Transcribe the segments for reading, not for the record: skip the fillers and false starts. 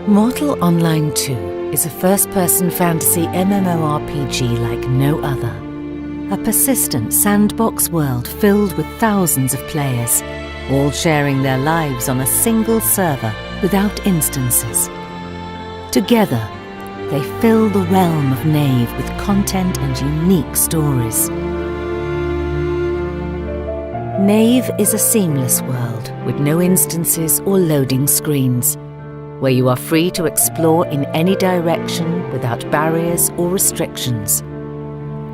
Mortal Online 2 is a first-person fantasy MMORPG like no other. A persistent sandbox world filled with thousands of players, all sharing their lives on a single server without instances. Together, they fill the realm of Knave with content and unique stories. Knave is a seamless world with no instances or loading screens, where you are free to explore in any direction without barriers or restrictions.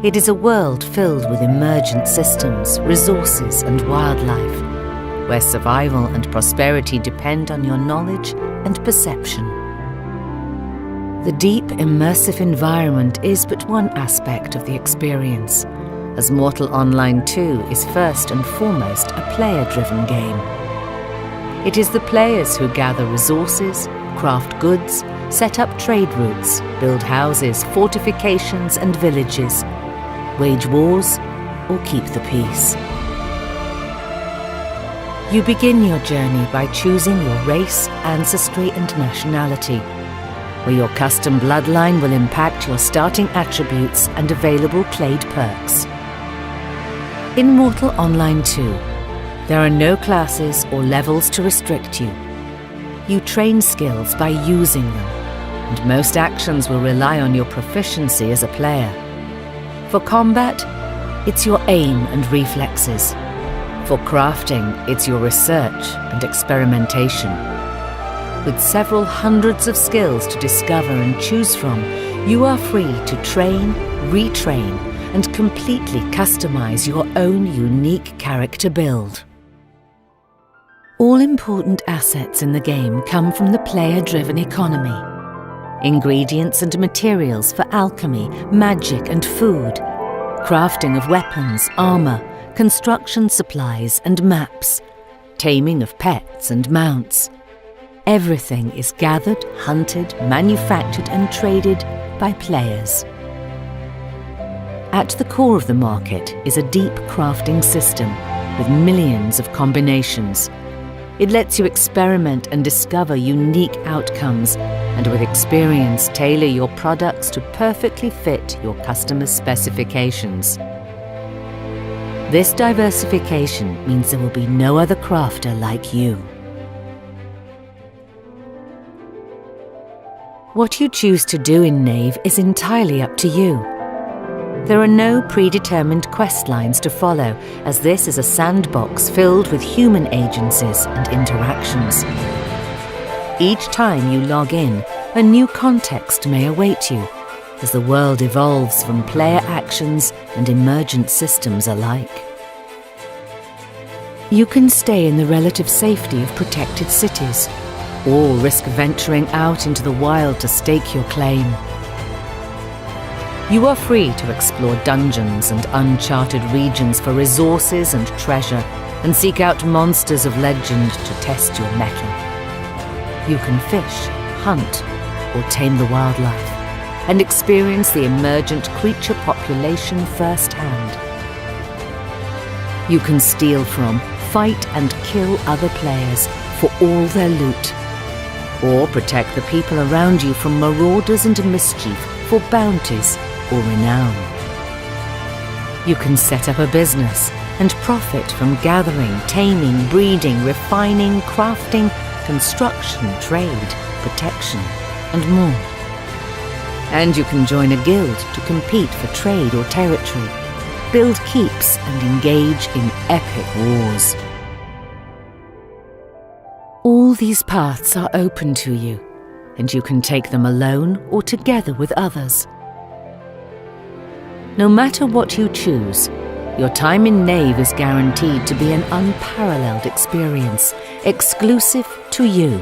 It is a world filled with emergent systems, resources and wildlife, where survival and prosperity depend on your knowledge and perception. The deep, immersive environment is but one aspect of the experience, as Mortal Online 2 is first and foremost a player-driven game. It is the players who gather resources, craft goods, set up trade routes, build houses, fortifications and villages, wage wars, or keep the peace. You begin your journey by choosing your race, ancestry and nationality, where your custom bloodline will impact your starting attributes and available clade perks. In Mortal Online 2, there are no classes or levels to restrict you. You train skills by using them, and most actions will rely on your proficiency as a player. For combat, it's your aim and reflexes. For crafting, it's your research and experimentation. With several hundreds of skills to discover and choose from, you are free to train, retrain, and completely customize your own unique character build. All important assets in the game come from the player-driven economy. Ingredients and materials for alchemy, magic and food, crafting of weapons, armor, construction supplies and maps, taming of pets and mounts. Everything is gathered, hunted, manufactured and traded by players. At the core of the market is a deep crafting system with millions of combinations. It lets you experiment and discover unique outcomes, and with experience tailor your products to perfectly fit your customers' specifications. This diversification means there will be no other crafter like you. What you choose to do in Knave is entirely up to you. There are no predetermined quest lines to follow, as this is a sandbox filled with human agencies and interactions. Each time you log in, a new context may await you, as the world evolves from player actions and emergent systems alike. You can stay in the relative safety of protected cities, or risk venturing out into the wild to stake your claim. You are free to explore dungeons and uncharted regions for resources and treasure, and seek out monsters of legend to test your mettle. You can fish, hunt, or tame the wildlife, and experience the emergent creature population firsthand. You can steal from, fight and kill other players for all their loot, or protect the people around you from marauders and mischief for bounties or renown. You can set up a business and profit from gathering, taming, breeding, refining, crafting, construction, trade, protection, and more. And you can join a guild to compete for trade or territory, build keeps and engage in epic wars. All these paths are open to you, and you can take them alone or together with others. No matter what you choose, your time in Knave is guaranteed to be an unparalleled experience, exclusive to you,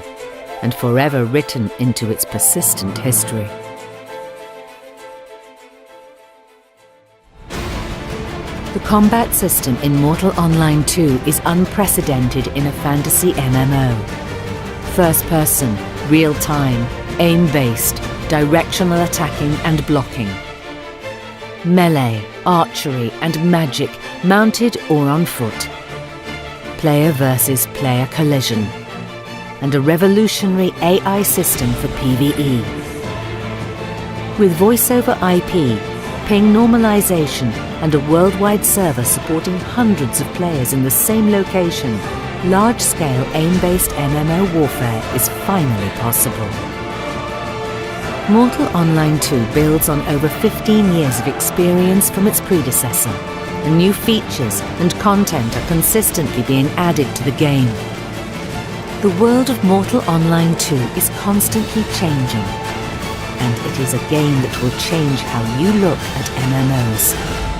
and forever written into its persistent history. The combat system in Mortal Online 2 is unprecedented in a fantasy MMO. First person, real-time, aim-based, directional attacking and blocking. Melee, archery and magic, mounted or on foot. Player versus player collision. and a revolutionary AI system for PvE. With voice-over IP, ping normalization, and a worldwide server supporting hundreds of players in the same location, large-scale aim-based MMO warfare is finally possible. Mortal Online 2 builds on over 15 years of experience from its predecessor, and new features and content are consistently being added to the game. The world of Mortal Online 2 is constantly changing, and it is a game that will change how you look at MMOs.